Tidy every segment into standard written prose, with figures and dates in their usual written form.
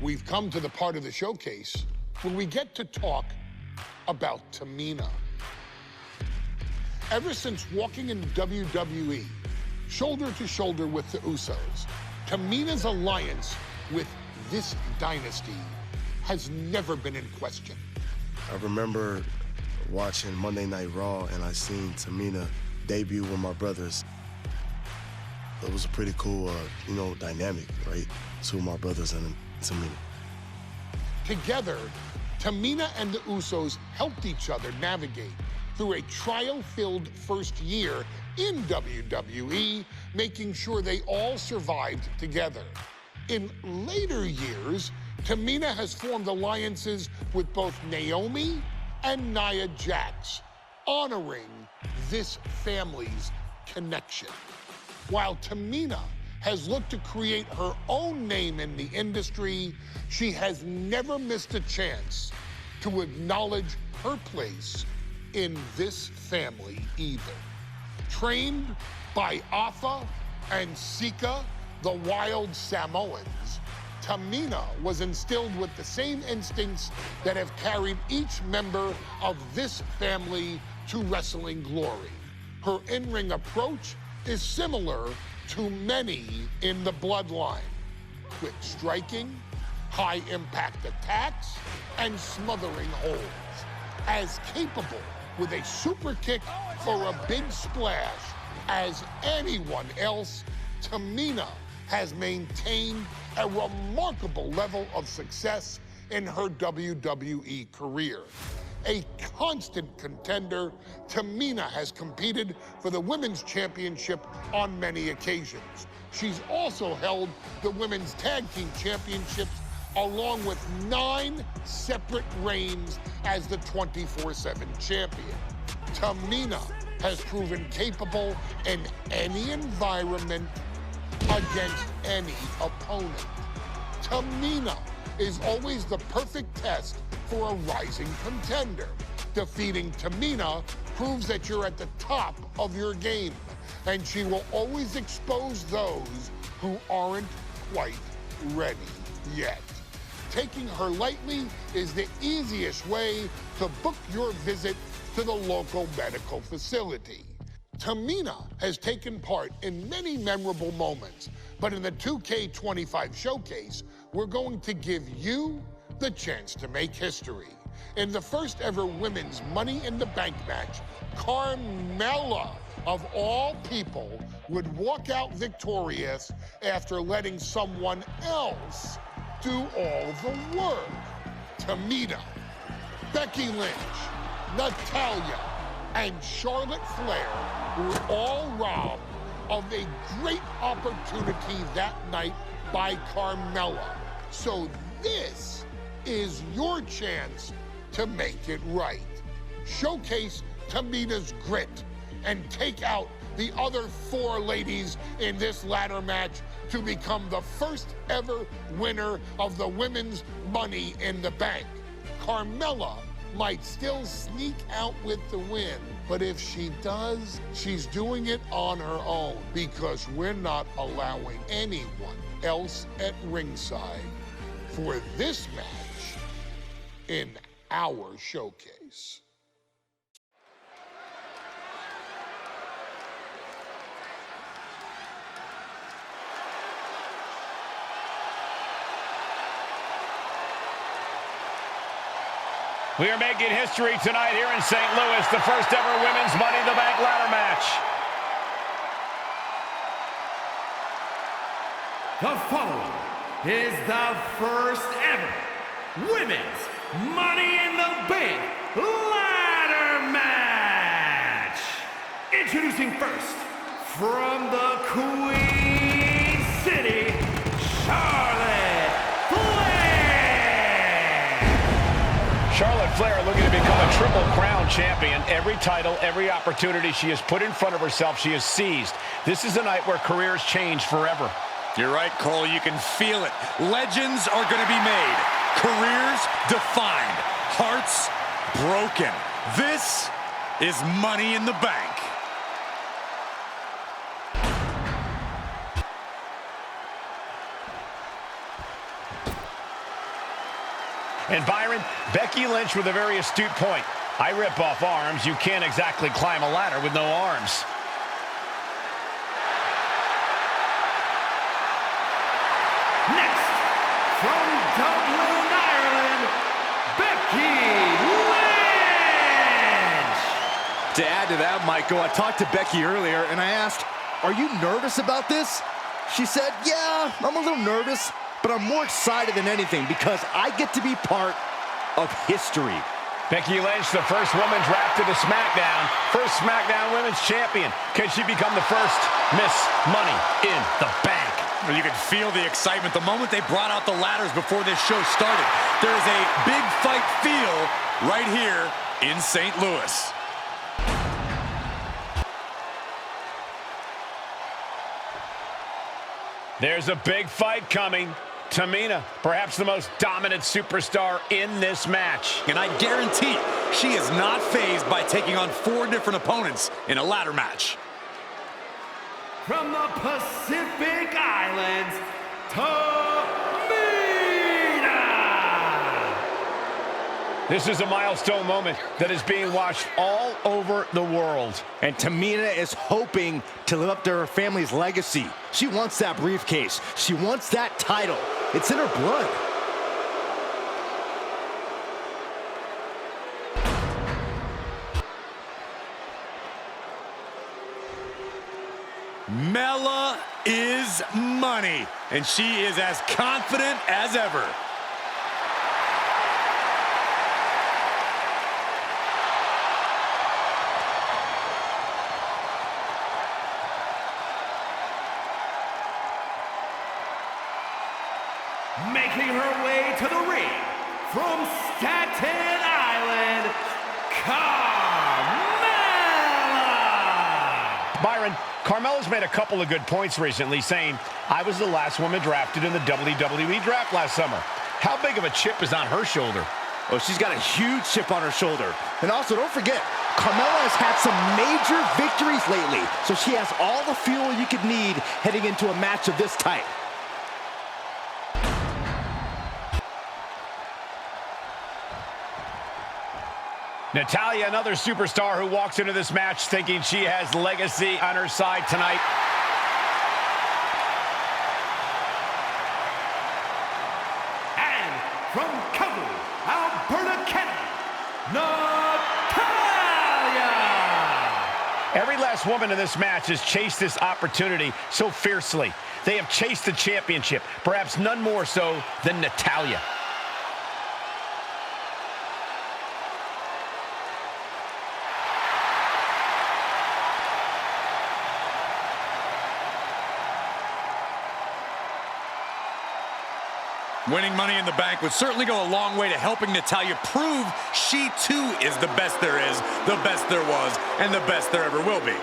We've come to the part of the showcase where we get to talk about Tamina. Ever since walking in WWE, shoulder to shoulder with the Usos, Tamina's alliance with this dynasty has never been in question. I remember watching Monday Night Raw and I seen Tamina debut with my brothers. It was a pretty cool, dynamic, right? Two of my brothers and Tamina. Together, Tamina and the Usos helped each other navigate through a trial-filled first year in WWE, making sure they all survived together. In later years, Tamina has formed alliances with both Naomi and Nia Jax, honoring this family's connection. While Tamina has looked to create her own name in the industry, she has never missed a chance to acknowledge her place in this family either. Trained by Afa and Sika, the wild Samoans, Tamina was instilled with the same instincts that have carried each member of this family to wrestling glory. Her in-ring approach is similar to many in the Bloodline. Quick striking, high-impact attacks, and smothering holds. As capable with a super kick or a big splash as anyone else, Tamina has maintained a remarkable level of success in her WWE career. A constant contender, Tamina has competed for the Women's Championship on many occasions. She's also held the Women's Tag Team Championships along with 9 separate reigns as the 24/7 champion. Tamina has proven capable in any environment against any opponent. Tamina is always the perfect test for a rising contender. Defeating Tamina proves that you're at the top of your game, and she will always expose those who aren't quite ready yet. Taking her lightly is the easiest way to book your visit to the local medical facility. Tamina has taken part in many memorable moments, but in the 2K25 showcase, we're going to give you the chance to make history. In the first ever women's Money in the Bank match, Carmella, of all people, would walk out victorious after letting someone else do all the work. Tamina, Becky Lynch, Natalya, and Charlotte Flair were all robbed of a great opportunity that night by Carmella. So this is your chance to make it right. Showcase Tamina's grit and take out the other 4 ladies in this ladder match to become the first ever winner of the Women's Money in the Bank. Carmella might still sneak out with the win, but if she does, she's doing it on her own because we're not allowing anyone else at ringside for this match in our showcase. We are making history tonight here in St. Louis, the first ever Women's Money in the Bank ladder match. The following is the first ever Women's Money in the Bank ladder match. Introducing first, from the Queen City, Charlotte Flair. Charlotte Flair looking to become a Triple Crown champion. Every title, every opportunity she has put in front of herself, she has seized. This is a night where careers change forever. You're right, Cole. You can feel it. Legends are going to be made. Careers defined. Hearts broken. This is Money in the Bank. And Byron, Becky Lynch with a very astute point. I rip off arms. You can't exactly climb a ladder with no arms. Next, from Dublin, Ireland, Becky Lynch! To add to that, Michael, I talked to Becky earlier, and I asked, are you nervous about this? She said, yeah, I'm a little nervous, but I'm more excited than anything because I get to be part of history. Becky Lynch, the first woman drafted to SmackDown. First SmackDown Women's Champion. Can she become the first Miss Money in the Bank? Well, you could feel the excitement the moment they brought out the ladders before this show started. There is a big fight feel right here in St. Louis. There's a big fight coming. Tamina, perhaps the most dominant superstar in this match. And I guarantee she is not fazed by taking on 4 different opponents in a ladder match. From the Pacific Islands, Tamina! This is a milestone moment that is being watched all over the world. And Tamina is hoping to live up to her family's legacy. She wants that briefcase. She wants that title. It's in her blood. Mela is money, and she is as confident as ever. Making her way to the ring from Staten Island, Carmella! Byron, Carmella's made a couple of good points recently, saying, I was the last woman drafted in the WWE draft last summer. How big of a chip is on her shoulder? Oh, she's got a huge chip on her shoulder. And also, don't forget, Carmella has had some major victories lately, so she has all the fuel you could need heading into a match of this type. Natalya, another superstar who walks into this match thinking she has legacy on her side tonight. And from Calgary, Alberta, Canada, Natalya! Every last woman in this match has chased this opportunity so fiercely. They have chased the championship, perhaps none more so than Natalya. Winning Money in the Bank would certainly go a long way to helping Natalya prove she too is the best there is, the best there was, and the best there ever will be.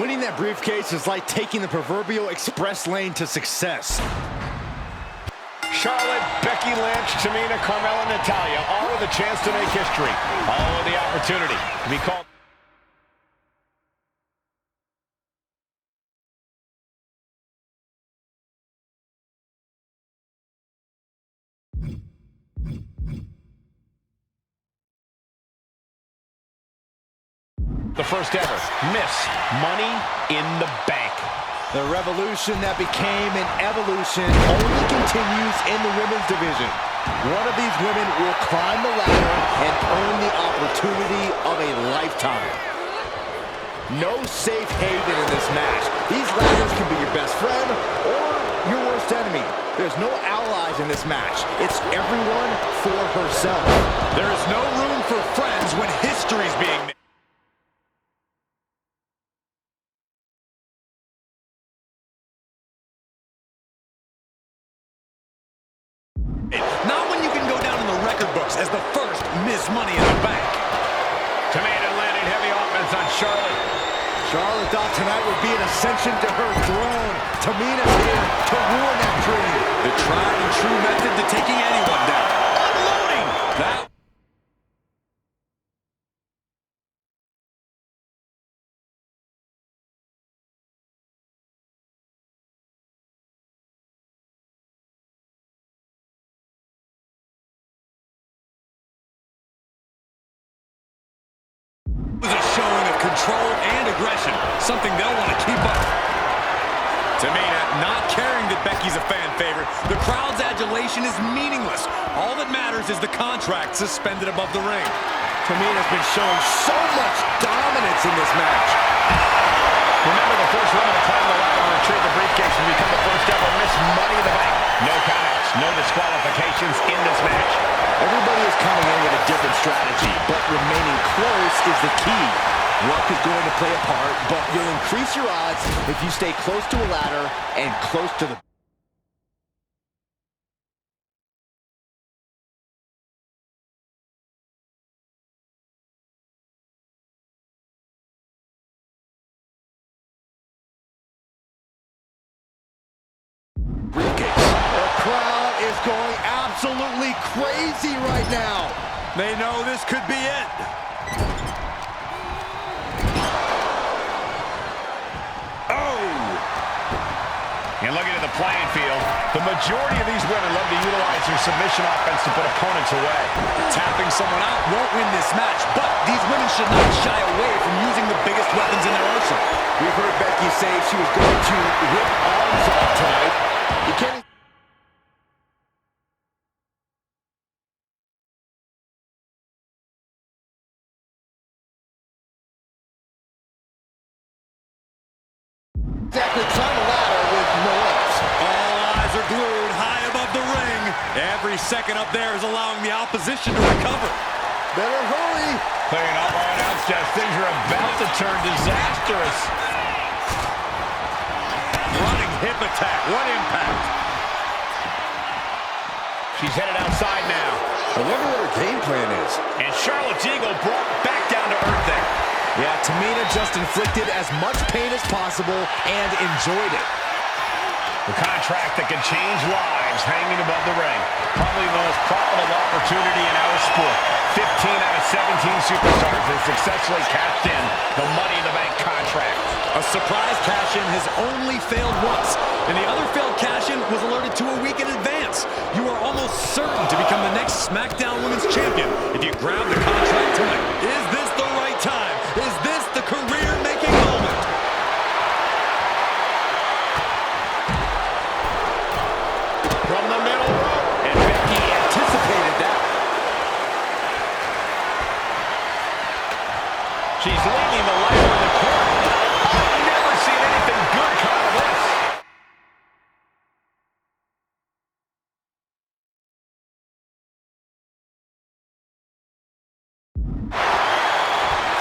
Winning that briefcase is like taking the proverbial express lane to success. Charlotte, Becky Lynch, Tamina, Carmella, Natalya, all with a chance to make history. All with the opportunity to be called. The first ever Miss Money in the Bank. The revolution that became an evolution only continues in the women's division. One of these women will climb the ladder and earn the opportunity of a lifetime. No safe haven in this match. These ladders can be your best friend or your worst enemy. There's no allies in this match. It's everyone for herself. There is no room for friends when history's being made. Not when you can go down in the record books as the first Miss Money in the Bank. Tamina landing heavy offense on Charlotte. Charlotte thought tonight would be an ascension to her throne. Tamina's here to ruin that dream. The tried and true method to taking anyone down. Unloading! That control and aggression, something they'll want to keep up. Tamina not caring that Becky's a fan favorite. The crowd's adulation is meaningless. All that matters is the contract suspended above the ring. Tamina's been showing so much dominance in this match. Remember, the first woman to climb the ladder and retrieve the briefcase will become the first ever Miss Money in the Bank. No countouts, no disqualifications in this match. Everybody is coming in with a different strategy, but remaining close is the key. Luck is going to play a part, but you'll increase your odds if you stay close to a ladder and close to the... Briefcase. The crowd is going absolutely crazy right now. They know this could be it. And looking at the playing field, the majority of these women love to utilize their submission offense to put opponents away. Tapping someone out won't win this match, but these women should not shy away from using the biggest weapons in their arsenal. We've heard Becky say she was going to rip arms off tonight. You can't... exactly climb a ladder with no arms. All eyes are glued high above the ring. Every second up there is allowing the opposition to recover. Better hurry. Clearing up our announce desk, things are about to turn disastrous. Running hip attack. What impact. She's headed outside now. I wonder what her game plan is. And Charlotte's ego brought back down to earth there. Yeah, Tamina just inflicted as much pain as possible and enjoyed it. The contract that can change lives hanging above the ring. Probably the most profitable opportunity in our sport. 15 out of 17 superstars have successfully cashed in the Money in the Bank contract. A surprise cash-in has only failed once, and the other failed cash-in was alerted to a week in advance. You are almost certain to become the next SmackDown Women's Champion if you grab the contract tonight. Is this the right time? Is this the career-making moment? From the middle rope, and Becky anticipated that. She's leaning the ladder in the corner. I've never seen anything good come out of this.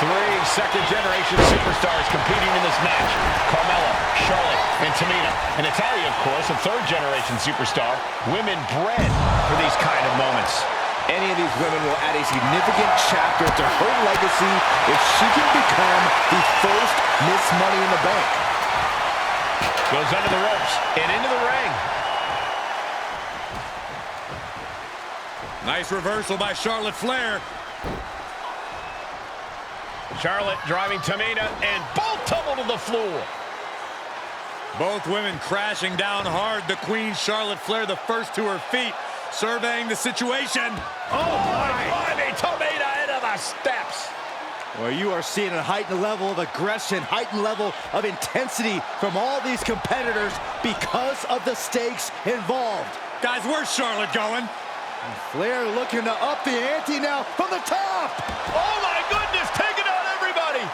Three second-generation superstars competing in this match. Carmella, Charlotte, and Tamina. And Natalya, of course, a third-generation superstar. Women bred for these kind of moments. Any of these women will add a significant chapter to her legacy if she can become the first Miss Money in the Bank. Goes under the ropes and into the ring. Nice reversal by Charlotte Flair. Charlotte driving Tamina, and both tumble to the floor. Both women crashing down hard. The Queen, Charlotte Flair, the first to her feet, surveying the situation. Oh, my, Tamina into the steps. Well, you are seeing a heightened level of aggression, heightened level of intensity from all these competitors because of the stakes involved. Guys, where's Charlotte going? And Flair looking to up the ante now from the top. Oh, my goodness, taking out everybody.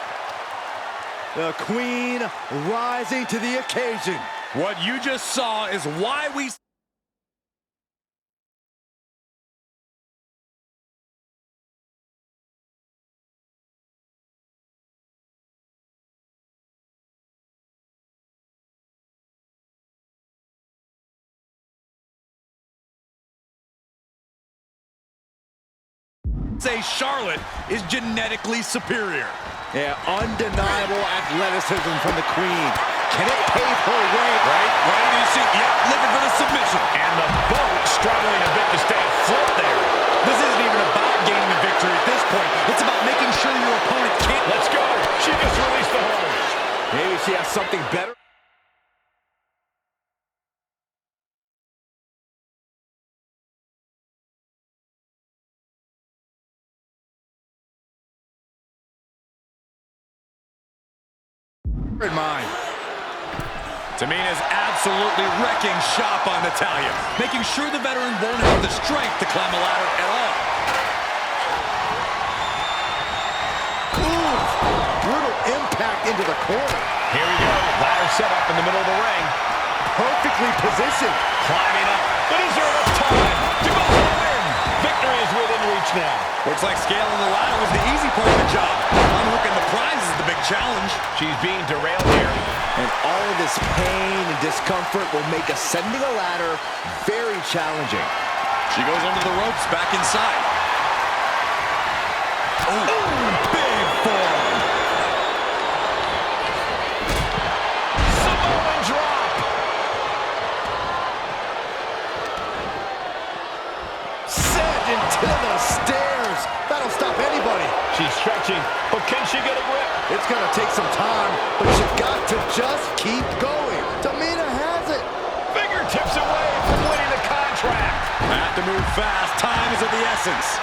The Queen rising to the occasion. What you just saw is why we... say Charlotte is genetically superior. Yeah, undeniable athleticism from the Queen. Can it pave her way? Right? What do you see? Yep, looking for the submission. And the boat struggling a bit to stay afloat there. This isn't even about gaining a victory at this point. It's about making sure your opponent can't... Let's go. She just released the hold. Maybe she has something better. in mind. Tamina's absolutely wrecking shop on Natalya, making sure the veteran won't have the strength to climb a ladder at all. Ooh, brutal impact into the corner. Here we go. Ladder set up in the middle of the ring. Perfectly positioned. Climbing up. But is there enough time to go home? Victory is within reach now. Looks like scaling the ladder was the easy part of the job. Unhooking the prize is the big challenge. She's being derailed here. And all of this pain and discomfort will make ascending a ladder very challenging. She goes under the ropes, back inside. Oh, big fall. Samoan drop. Sent into the stairs. That'll stop anybody. She's stretching, but can she get a grip? It's going to take some time, but you've got to just keep going. Tamina has it. Fingertips away from winning the contract. Have to move fast. Time is of the essence.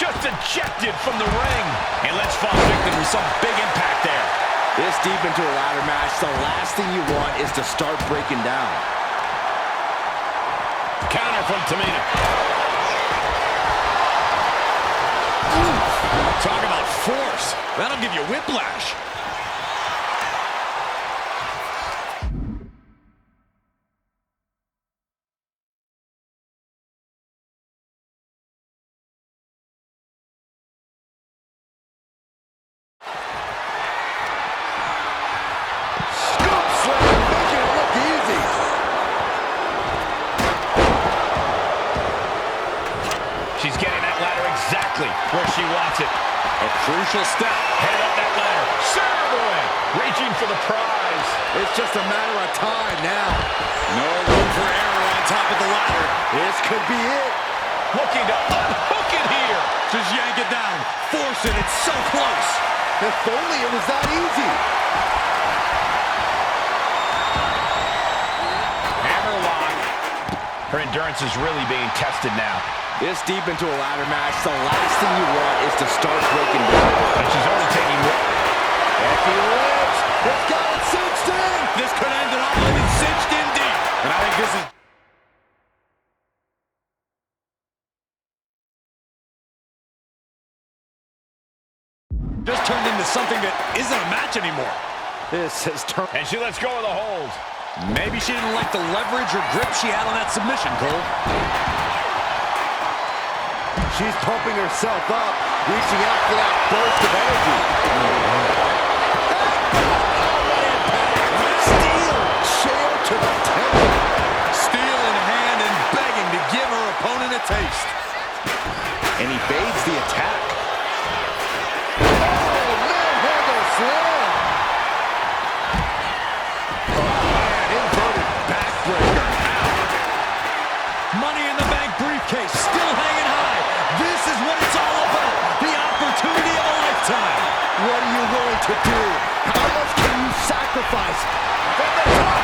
Just ejected from the ring. And let's fall victim to some big impact there. This deep into a ladder match, the last thing you want is to start breaking down. Counter from Tamina. Talk about force. That'll give you whiplash. Scoop slam, making it look easy. She's getting that ladder exactly where she wants it. A crucial step. Head up that ladder. Serve away. Reaching for the prize. It's just a matter of time now. No room for error on top of the ladder. This could be it. Looking to unhook it here. Just yank it down. Force it. It's so close. If only it was that easy. Hammerlock. Her endurance is really being tested now. This deep into a ladder match, the last thing you want is to start breaking down. And she's only taking one. Becky Lynch, it's got it cinched in. This could end it all and it's cinched in deep. And I think this is... just turned into something that isn't a match anymore. This has turned. And she lets go of the hold. Maybe she didn't like the leverage or grip she had on that submission, Cole. She's pumping herself up, reaching out for that burst of energy. Steel chair to the temple. Steel in hand and begging to give her opponent a taste. And he evades the attack. Oh, manhandle slam. And inverted backbreaker. Money in the Bank briefcase still hanging high. This is what it's all about. The opportunity of a lifetime. What are you willing to do? How much can you sacrifice? From the top.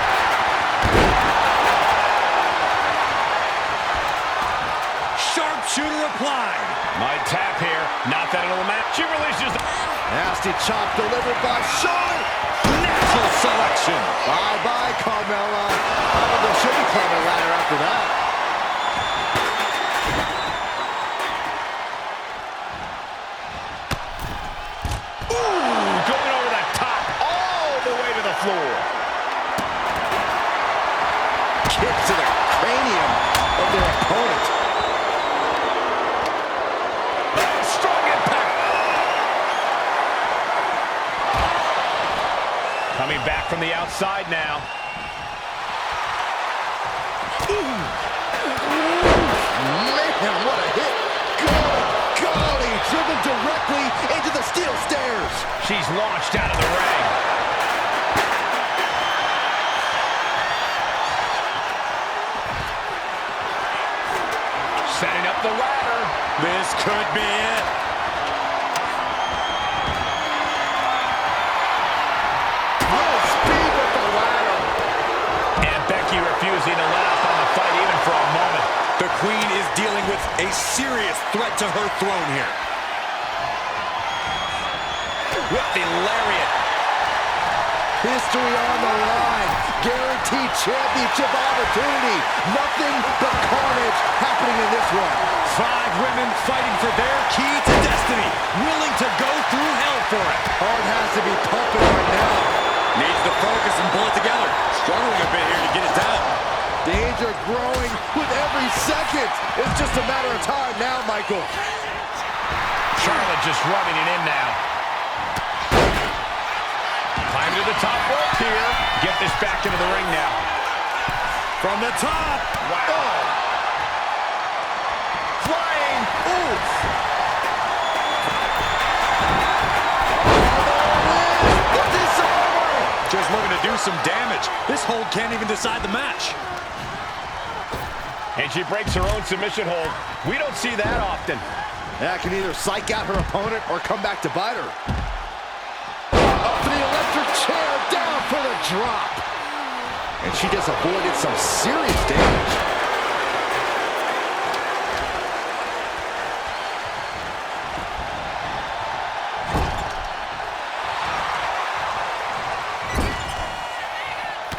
Sharpshooter applied. Might tap here. Not that it'll match. She releases the... Nasty chop delivered by Shawn. Natural selection. Bye-bye, Carmella. There should be climbing a ladder after that. Ooh, going over that top all the way to the floor. Kick to the cranium of their opponent. Strong impact. Coming back from the outside now. Man, what a hit. Good golly, driven directly into the steel stairs. She's launched out of the ring. Setting up the ladder. This could be it. Full speed with the ladder. And Becky refusing to let up on the fight even for a moment. The Queen is dealing with a serious threat to her throne here. with the lariat. History on the line. Guaranteed championship opportunity. Nothing but carnage happening in this one. 5 women fighting for their key to destiny. Willing to go through hell for it. Heart has to be pumping right now. Needs to focus and pull it together. Struggling a bit here to get it down. Danger growing with every second. It's just a matter of time now, Michael. Charlotte just rubbing it in now. Climb to the top rope here. Get this back into the ring now. From the top. Wow. Oh. Flying. Oof. Just looking to do some damage. This hold can't even decide the match. And she breaks her own submission hold. We don't see that often. That can either psych out her opponent or come back to bite her. Up for the electric chair, down for the drop. And she just avoided some serious damage.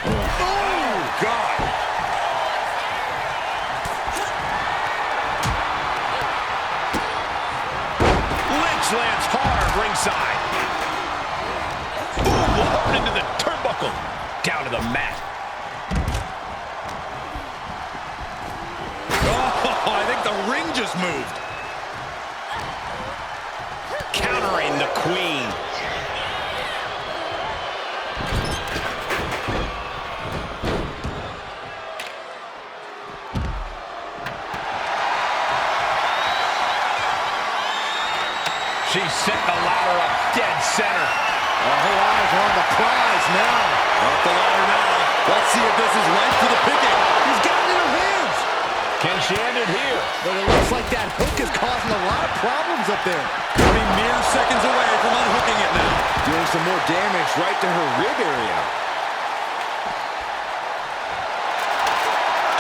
Oh, God. Lands hard ringside. Ooh, hard into the turnbuckle. Down to the mat. Oh, I think the ring just moved. Countering the Queen. She's setting the ladder up dead center. Her eyes are on the prize now. Up the ladder now. Let's see if this is right for the picking. He's got it in her hands. Can she end it here? But it looks like that hook is causing a lot of problems up there. Could be mere seconds away from unhooking it now. Doing some more damage right to her rib area.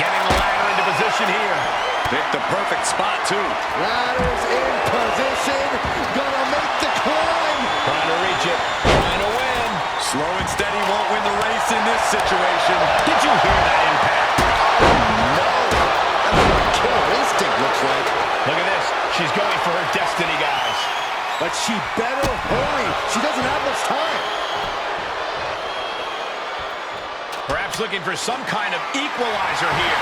Getting the ladder into position here. Picked the perfect spot, too. Ladder's in position. Gonna make the climb. Trying to reach it. Trying to win. Slow and steady won't win the race in this situation. Did you hear that impact? No. That's what killer instinct looks like. Look at this. She's going for her destiny, guys. But she better hurry. She doesn't have much time. Perhaps looking for some kind of equalizer here.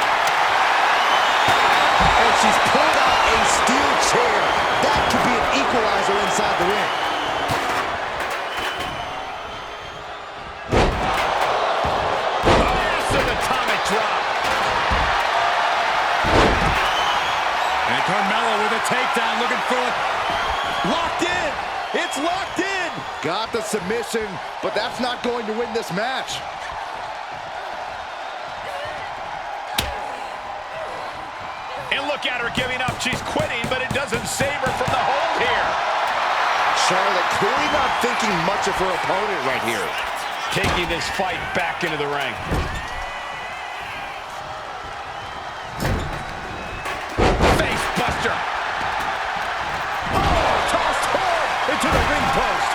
And she's pulled out a steel chair. That could be an equalizer inside the ring. Massive atomic drop. And Carmella with a takedown, looking for it. Locked in. It's locked in. Got the submission, but that's not going to win this match. And look at her giving up. She's quitting, but it doesn't save her from the hold here. Charlotte clearly not thinking much of her opponent right here. Taking this fight back into the ring. Face buster. Oh, tossed hard into the ring post.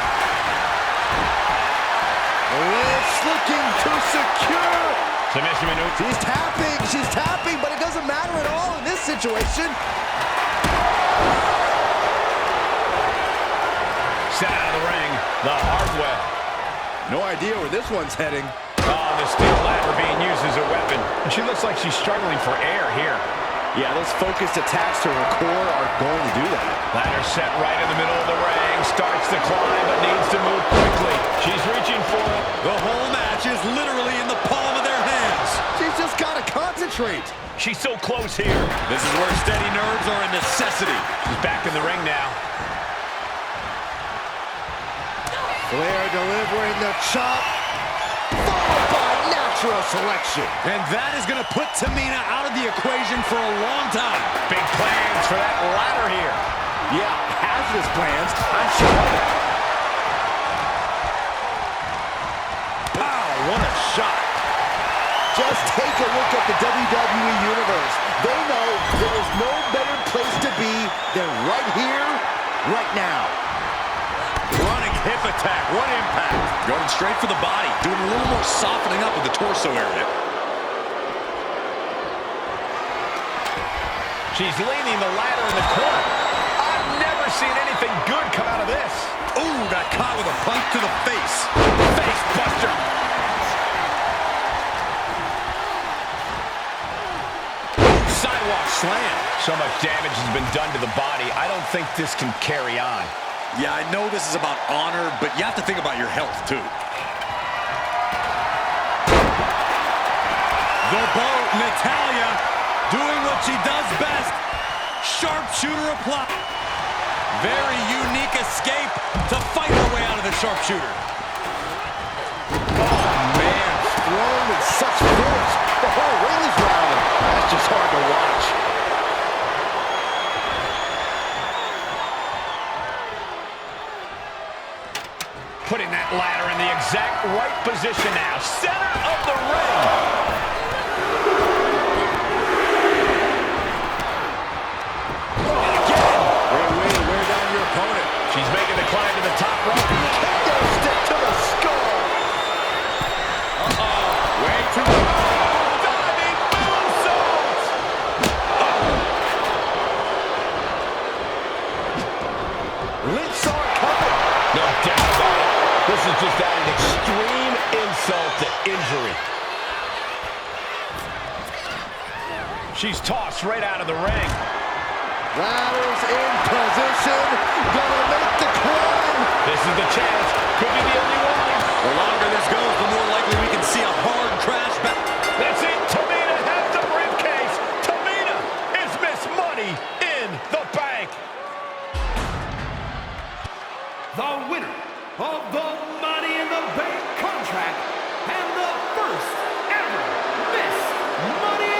It's looking to secure. Submission maneuver. She's tapping, but it doesn't matter at all in this situation. Set out of the ring the hard way. No idea where this one's heading. Oh, the steel ladder being used as a weapon. And she looks like she's struggling for air here. Yeah, those focused attacks to her core are going to do that. Ladder set right in the middle of the ring. Starts to climb, but needs to move quickly. She's reaching for it. The whole match is literally in the palm of their hands. She's just got to concentrate. She's so close here. This is where steady nerves are a necessity. She's back in the ring now. Flair delivering the chop, followed by natural selection. And that is going to put Tamina out of the equation for a long time. Big plans for that ladder here. Yeah, hazardous plans, I'm sure of it. Wow, what a shot. Just take a look at the WWE Universe. They know there is no better place to be than right here, right now. Running hip attack. What impact. Going straight for the body. Doing a little more softening up of the torso area. She's leaning the ladder in the corner. I've never seen anything good come out of this. Ooh, got caught with a punch to the face. Face buster. Sidewalk slam. So much damage has been done to the body. I don't think this can carry on. Yeah, I know this is about honor, but you have to think about your health, too. The boat, Natalya, doing what she does best. Sharpshooter apply. Very unique escape to fight her way out of the sharpshooter. Oh, man, thrown with such force. The whole ring is rattling. That's just hard to watch. Putting that ladder in the exact right position now. Center of the ring. She's making the climb to the top rope. Kendo stick to the skull. Way too low. Diving moonsault. Lynch saw it coming. No doubt about it. This is just adding extreme insult to injury. She's tossed right out of the ring. Ladder's in position. Gonna make the climb. This is the chance. Could be the only one. The longer this goes, the more likely we can see a hard crash back. That's it. Tamina has the briefcase. Tamina is Miss Money in the Bank. The winner of the Money in the Bank contract and the first ever Miss Money